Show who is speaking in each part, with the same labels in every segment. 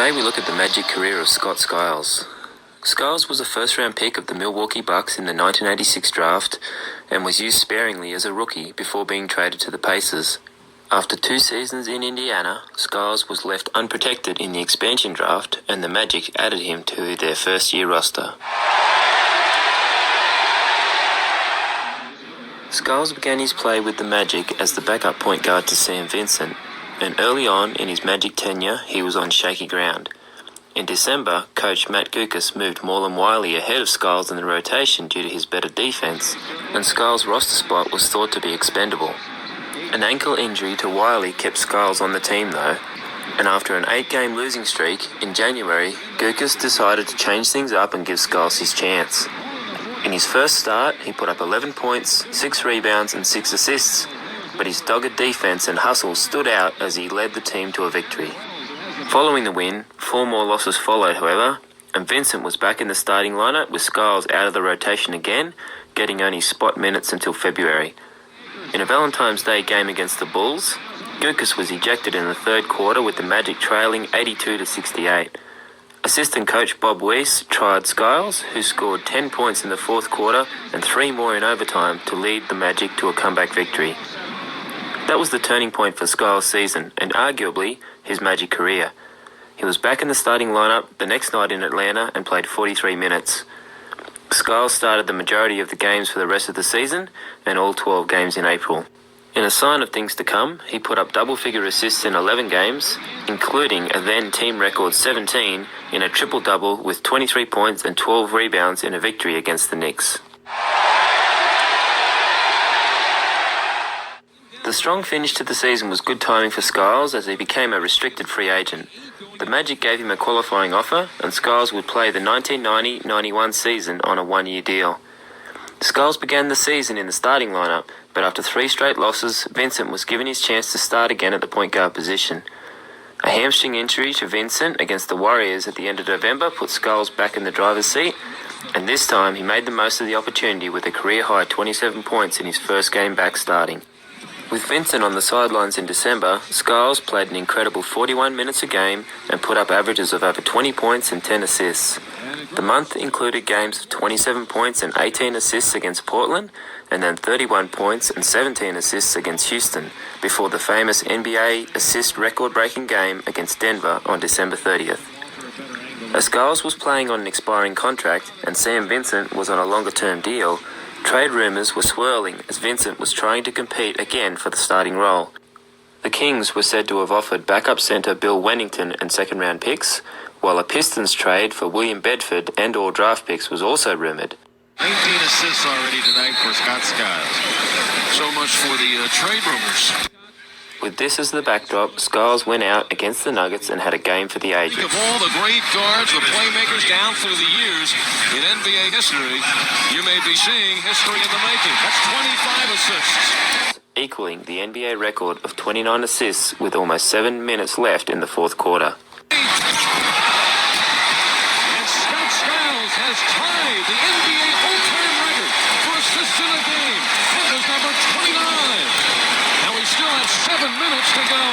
Speaker 1: Today we look at the magic career of Skiles. Skiles was a first-round pick of the Milwaukee Bucks in the 1986 draft and was used sparingly as a rookie before being traded to the Pacers. After 2 seasons in Indiana, Skiles was left unprotected in the expansion draft and the Magic added him to their first-year roster. Skiles began his play with the Magic as the backup point guard to Sam Vincent, and early on in his Magic tenure, he was on shaky ground. In December, coach Matt Gukas moved Morlon Wiley ahead of Skiles in the rotation due to his better defense, and Skiles' roster spot was thought to be expendable. An ankle injury to Wiley kept Skiles on the team though, and after an 8-game losing streak, in January, Gukas decided to change things up and give Skiles his chance. In his first start, he put up 11 points, 6 rebounds and 6 assists, but his dogged defense and hustle stood out as he led the team to a victory. Following the win, 4 more losses followed, however, and Vincent was back in the starting lineup with Skiles out of the rotation again, getting only spot minutes until February. In a Valentine's Day game against the Bulls, Gukas was ejected in the third quarter with the Magic trailing 82-68. Assistant coach Bob Weiss tried Skiles, who scored 10 points in the fourth quarter and 3 more in overtime to lead the Magic to a comeback victory. That was the turning point for Skiles' season and arguably his Magic career. He was back in the starting lineup the next night in Atlanta and played 43 minutes. Skiles started the majority of the games for the rest of the season and all 12 games in April. In a sign of things to come, he put up double-figure assists in 11 games, including a then-team record 17 in a triple-double with 23 points and 12 rebounds in a victory against the Knicks. The strong finish to the season was good timing for Skiles as he became a restricted free agent. The Magic gave him a qualifying offer, and Skiles would play the 1990-91 season on a 1-year deal. Skiles began the season in the starting lineup, but after 3 straight losses, Vincent was given his chance to start again at the point guard position. A hamstring injury to Vincent against the Warriors at the end of November put Skiles back in the driver's seat, and this time he made the most of the opportunity with a career-high 27 points in his first game back starting. With Vincent on the sidelines in December, Skiles played an incredible 41 minutes a game and put up averages of over 20 points and 10 assists. The month included games of 27 points and 18 assists against Portland, and then 31 points and 17 assists against Houston, before the famous NBA assist record-breaking game against Denver on December 30th. As Skiles was playing on an expiring contract and Sam Vincent was on a longer-term deal, trade rumours were swirling as Vincent was trying to compete again for the starting role. The Kings were said to have offered backup centre Bill Wennington and second-round picks, while a Pistons trade for William Bedford and/or draft picks was also rumoured.
Speaker 2: 19 assists already tonight for Scott Skiles. So much for the trade rumors.
Speaker 1: With this as the backdrop, Skiles went out against the Nuggets and had a game for the ages.
Speaker 2: Of all the great guards, the playmakers down through the years in NBA history, you may be seeing history in the making. That's 25 assists.
Speaker 1: Equaling the NBA record of 29 assists with almost 7 minutes left in the fourth quarter.
Speaker 2: And Scott Skiles has tied the NBA all-time record for assists in a game. That was number 29. Now we still have 7 minutes to go.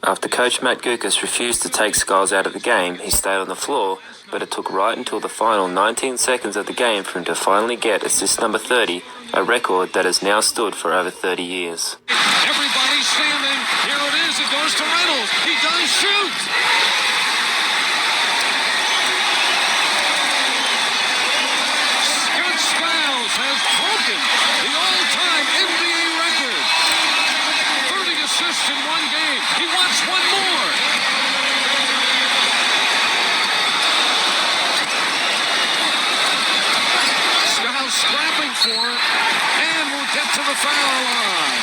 Speaker 1: After coach Matt Gukas refused to take Skiles out of the game, he stayed on the floor, but it took right until the final 19 seconds of the game for him to finally get assist number 30, a record that has now stood for over 30 years.
Speaker 2: Everybody's standing. Here it is. It goes to Reynolds. He does shoot. Scott Skiles has broken the all-time NBA record. 30 assists in 1 game. He wants 1 more. Skiles scrapping for it and will get to the foul line.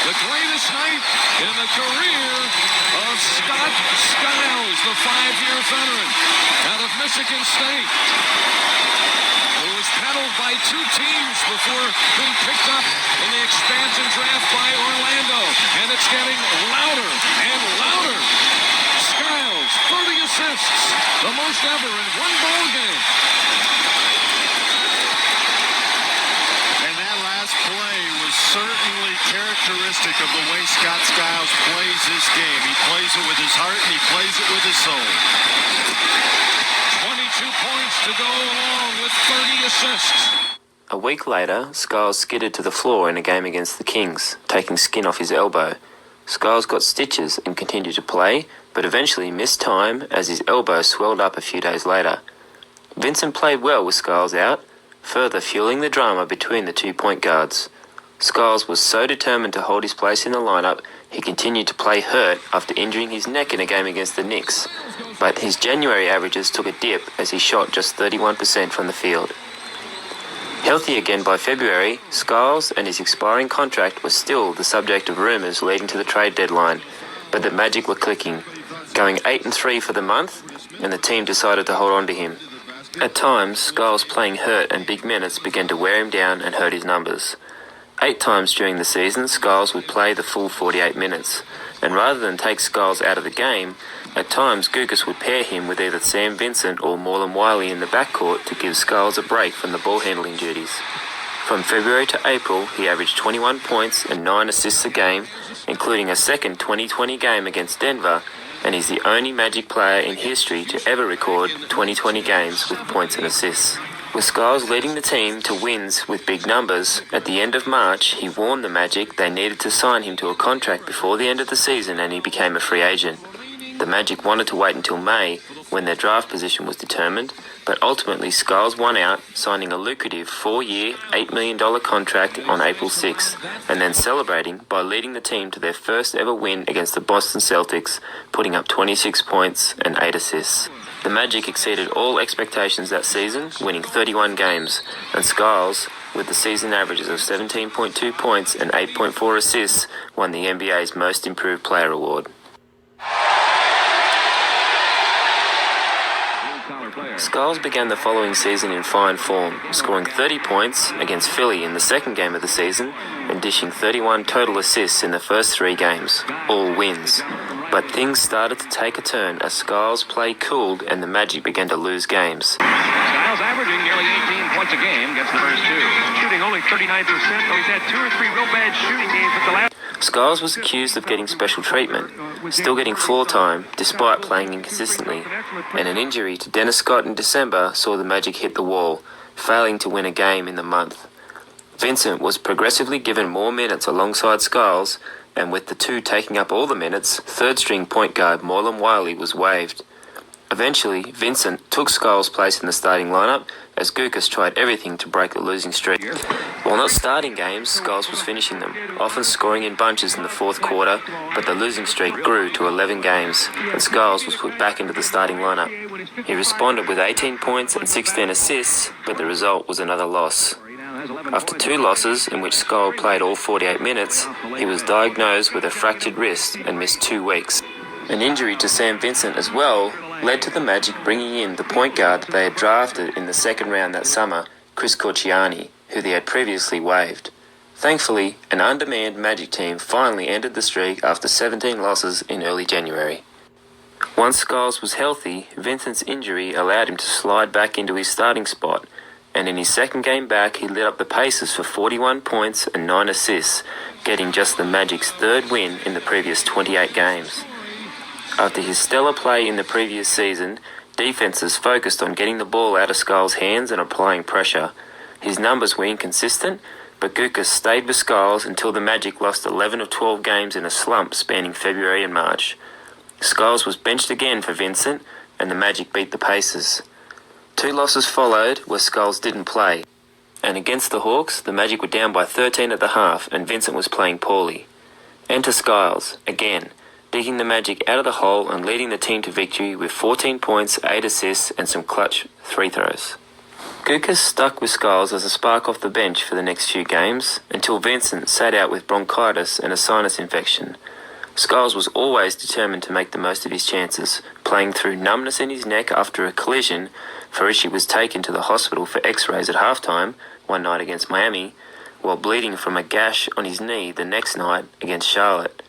Speaker 2: The greatest night in the career of Scott Skiles, the 5-year veteran out of Michigan State, who was peddled by 2 teams before being picked up in the expansion draft by Orlando. And it's getting louder and louder. Skiles, 30 assists, the most ever in 1 ball game. And that last play was certainly characterized characteristic of the way Scott Skiles plays this game. He plays it with his heart and he plays it with his soul. 22 points to go along with 30 assists.
Speaker 1: A week later, Skiles skidded to the floor in a game against the Kings, taking skin off his elbow. Skiles got stitches and continued to play, but eventually missed time as his elbow swelled up a few days later. Vincent played well with Skiles out, further fueling the drama between the 2 point guards. Skiles was so determined to hold his place in the lineup, he continued to play hurt after injuring his neck in a game against the Knicks, but his January averages took a dip as he shot just 31% from the field. Healthy again by February, Skiles and his expiring contract were still the subject of rumours leading to the trade deadline, but the Magic were clicking, going 8-3 for the month, and the team decided to hold on to him. At times, Skiles playing hurt and big minutes began to wear him down and hurt his numbers. 8 times during the season, Skiles would play the full 48 minutes, and rather than take Skiles out of the game, at times Gukas would pair him with either Sam Vincent or Morlon Wiley in the backcourt to give Skiles a break from the ball handling duties. From February to April, he averaged 21 points and 9 assists a game, including a second 2020 game against Denver, and he's the only Magic player in history to ever record 2020 games with points and assists. With Skiles leading the team to wins with big numbers, at the end of March he warned the Magic they needed to sign him to a contract before the end of the season and he became a free agent. The Magic wanted to wait until May, when their draft position was determined, but ultimately Skiles won out, signing a lucrative 4-year, $8 million contract on April 6th, and then celebrating by leading the team to their first ever win against the Boston Celtics, putting up 26 points and 8 assists. The Magic exceeded all expectations that season, winning 31 games, and Skiles, with the season averages of 17.2 points and 8.4 assists, won the NBA's Most Improved Player award. Skiles began the following season in fine form, scoring 30 points against Philly in the second game of the season and dishing 31 total assists in the first 3 games, all wins. But things started to take a turn as Skiles' play cooled and the Magic began to lose games.
Speaker 3: Skiles averaging nearly 18 points a game, gets the first 2. Shooting only 39%, though he's had 2 or 3 real bad shooting games at the last.
Speaker 1: Skiles was accused of getting special treatment, still getting floor time despite playing inconsistently, and an injury to Dennis Scott in December saw the Magic hit the wall, failing to win a game in the month. Vincent was progressively given more minutes alongside Skiles, and with the two taking up all the minutes, third-string point guard Morlon Wiley was waived. Eventually, Vincent took Skiles' place in the starting lineup as Gukas tried everything to break the losing streak. While not starting games, Skiles was finishing them, often scoring in bunches in the fourth quarter, but the losing streak grew to 11 games, and Skiles was put back into the starting lineup. He responded with 18 points and 16 assists, but the result was another loss. After 2 losses, in which Skiles played all 48 minutes, he was diagnosed with a fractured wrist and missed 2 weeks. An injury to Sam Vincent as well led to the Magic bringing in the point guard that they had drafted in the second round that summer, Chris Corchiani, who they had previously waived. Thankfully, an undermanned Magic team finally ended the streak after 17 losses in early January. Once Skiles was healthy, Vincent's injury allowed him to slide back into his starting spot, and in his second game back he lit up the Pacers for 41 points and 9 assists, getting just the Magic's 3rd win in the previous 28 games. After his stellar play in the previous season, defenses focused on getting the ball out of Skiles' hands and applying pressure. His numbers were inconsistent, but Gukas stayed with Skiles until the Magic lost 11 of 12 games in a slump spanning February and March. Skiles was benched again for Vincent, and the Magic beat the Pacers. 2 losses followed where Skiles didn't play, and against the Hawks, the Magic were down by 13 at the half and Vincent was playing poorly. Enter Skiles, again, digging the Magic out of the hole and leading the team to victory with 14 points, 8 assists and some clutch 3 throws. Gukas stuck with Skiles as a spark off the bench for the next few games until Vincent sat out with bronchitis and a sinus infection. Skiles was always determined to make the most of his chances, playing through numbness in his neck after a collision, for which he was taken to the hospital for x-rays at halftime one night against Miami, while bleeding from a gash on his knee the next night against Charlotte.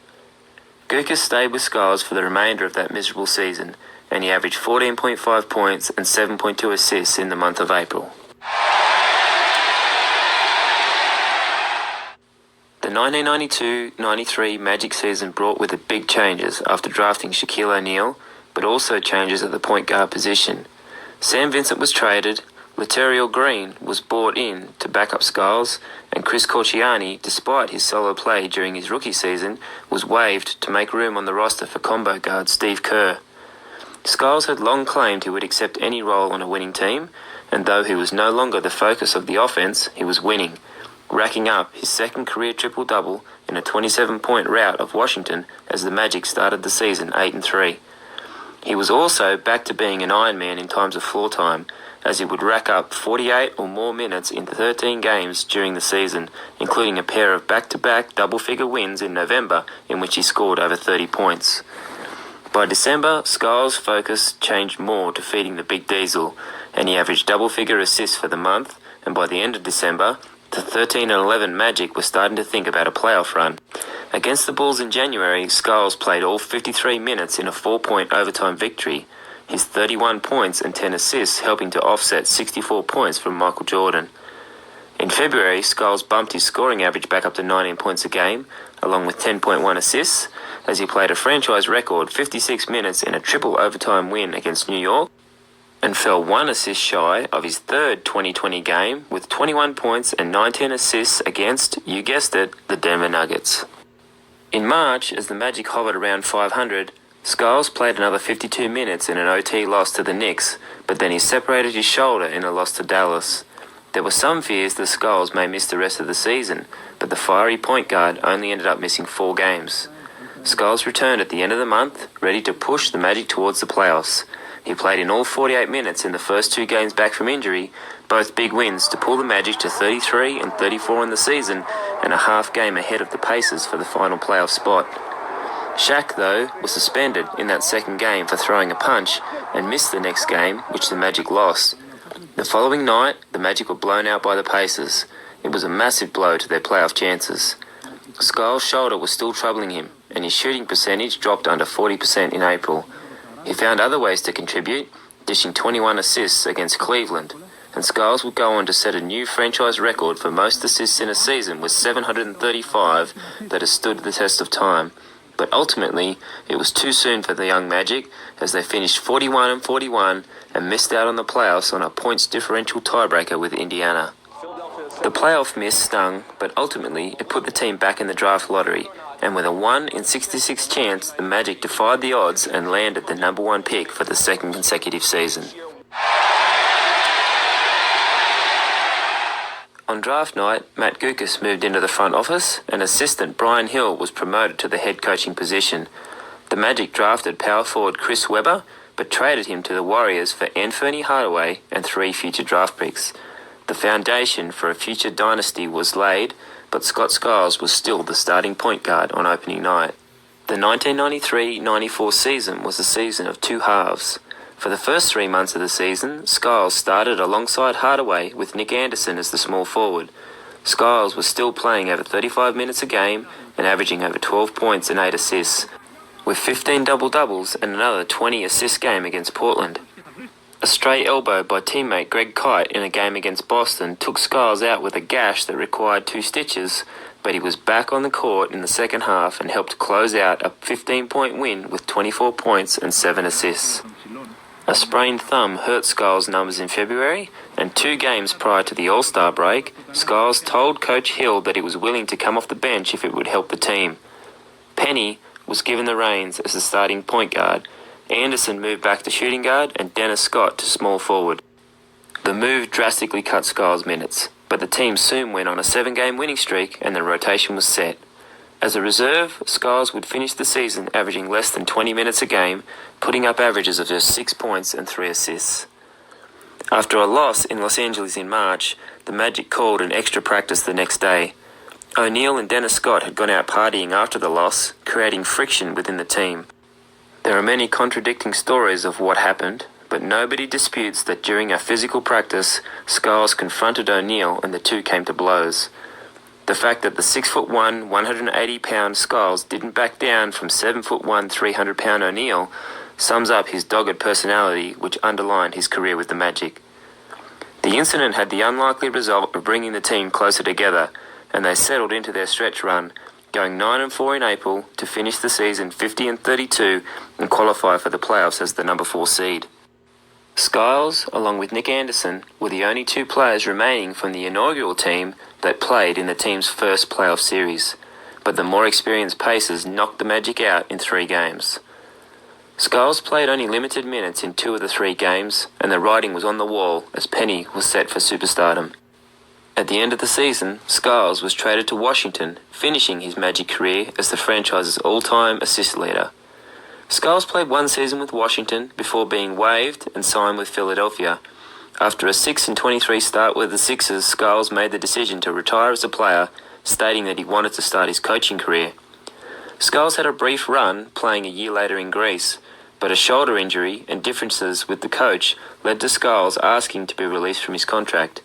Speaker 1: Gukas stayed with Skiles for the remainder of that miserable season, and he averaged 14.5 points and 7.2 assists in the month of April. The The 1992-93 Magic season brought with it big changes after drafting Shaquille O'Neal, but also changes at the point guard position. Sam Vincent was traded, Laterriel Green was brought in to back up Skiles, and Chris Corchiani, despite his solo play during his rookie season, was waived to make room on the roster for combo guard Steve Kerr. Skiles had long claimed he would accept any role on a winning team, and though he was no longer the focus of the offense, he was winning, racking up his second career triple-double in a 27-point rout of Washington as the Magic started the season 8-3. He was also back to being an Iron Man in times of floor time, as he would rack up 48 or more minutes in 13 games during the season, including a pair of back-to-back double-figure wins in November in which he scored over 30 points. By December, Skiles' focus changed more to feeding the Big Diesel, and he averaged double-figure assists for the month, and by the end of December, the 13-11 Magic were starting to think about a playoff run. Against the Bulls in January, Skiles played all 53 minutes in a 4-point overtime victory, his 31 points and 10 assists helping to offset 64 points from Michael Jordan. In February, Skiles bumped his scoring average back up to 19 points a game, along with 10.1 assists, as he played a franchise record 56 minutes in a triple overtime win against New York, and fell 1 assist shy of his third 2020 game with 21 points and 19 assists against, you guessed it, the Denver Nuggets. In March, as the Magic hovered around 500, Skiles played another 52 minutes in an OT loss to the Knicks, but then he separated his shoulder in a loss to Dallas. There were some fears that Skiles may miss the rest of the season, but the fiery point guard only ended up missing 4 games. Skiles returned at the end of the month, ready to push the Magic towards the playoffs. He played in all 48 minutes in the first 2 games back from injury, both big wins to pull the Magic to 33 and 34 in the season, and a half game ahead of the Pacers for the final playoff spot. Shaq, though, was suspended in that second game for throwing a punch and missed the next game, which the Magic lost. The following night, the Magic were blown out by the Pacers. It was a massive blow to their playoff chances. Skiles' shoulder was still troubling him, and his shooting percentage dropped under 40% in April. He found other ways to contribute, dishing 21 assists against Cleveland, and Skiles would go on to set a new franchise record for most assists in a season with 735 that has stood the test of time. But ultimately, it was too soon for the young Magic, as they finished 41-41 and missed out on the playoffs on a points differential tiebreaker with Indiana. The playoff miss stung, but ultimately it put the team back in the draft lottery, and with a 1 in 66 chance, the Magic defied the odds and landed the number 1 pick for the second consecutive season. On draft night, Matt Guokas moved into the front office, and assistant Brian Hill was promoted to the head coaching position. The Magic drafted power forward Chris Webber, but traded him to the Warriors for Anthony Hardaway and 3 future draft picks. The foundation for a future dynasty was laid, but Scott Skiles was still the starting point guard on opening night. The 1993-94 season was a season of 2 halves. For the first 3 months of the season, Skiles started alongside Hardaway with Nick Anderson as the small forward. Skiles was still playing over 35 minutes a game and averaging over 12 points and 8 assists, with 15 double-doubles and another 20-assist game against Portland. A stray elbow by teammate Greg Kite in a game against Boston took Skiles out with a gash that required 2 stitches, but he was back on the court in the second half and helped close out a 15-point win with 24 points and 7 assists. A sprained thumb hurt Skiles' numbers in February, and 2 games prior to the All-Star break, Skiles told Coach Hill that he was willing to come off the bench if it would help the team. Penny was given the reins as the starting point guard. Anderson moved back to shooting guard, and Dennis Scott to small forward. The move drastically cut Skiles' minutes, but the team soon went on a 7-game winning streak and the rotation was set. As a reserve, Skiles would finish the season averaging less than 20 minutes a game, putting up averages of just 6 points and 3 assists. After a loss in Los Angeles in March, the Magic called an extra practice the next day. O'Neal and Dennis Scott had gone out partying after the loss, creating friction within the team. There are many contradicting stories of what happened, but nobody disputes that during a physical practice, Skiles confronted O'Neal and the 2 came to blows. The fact that the 6'1", 180-pound Skiles didn't back down from 7'1", 300-pound O'Neal sums up his dogged personality, which underlined his career with the Magic. The incident had the unlikely result of bringing the team closer together, and they settled into their stretch run, going 9-4 in April to finish the season 50-32 and qualify for the playoffs as the number 4 seed. Skiles, along with Nick Anderson, were the only 2 players remaining from the inaugural team that played in the team's first playoff series, but the more experienced Pacers knocked the Magic out in 3 games. Skiles played only limited minutes in 2 of the 3 games, and the writing was on the wall as Penny was set for superstardom. At the end of the season, Skiles was traded to Washington, finishing his Magic career as the franchise's all-time assist leader. Skiles played 1 season with Washington before being waived and signed with Philadelphia. After a 6-23 start with the Sixers, Skiles made the decision to retire as a player, stating that he wanted to start his coaching career. Skiles had a brief run playing a year later in Greece, but a shoulder injury and differences with the coach led to Skiles asking to be released from his contract.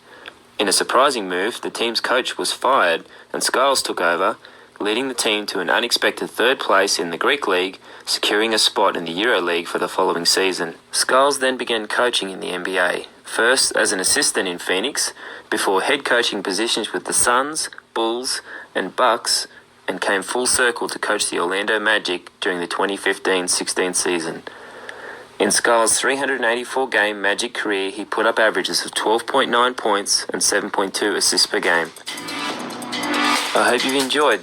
Speaker 1: In a surprising move, the team's coach was fired and Skiles took over, leading the team to an unexpected 3rd place in the Greek League, securing a spot in the EuroLeague for the following season. Skiles then began coaching in the NBA, first as an assistant in Phoenix, before head coaching positions with the Suns, Bulls, and Bucks, and came full circle to coach the Orlando Magic during the 2015-16 season. In Skiles' 384-game Magic career, he put up averages of 12.9 points and 7.2 assists per game. I hope you've enjoyed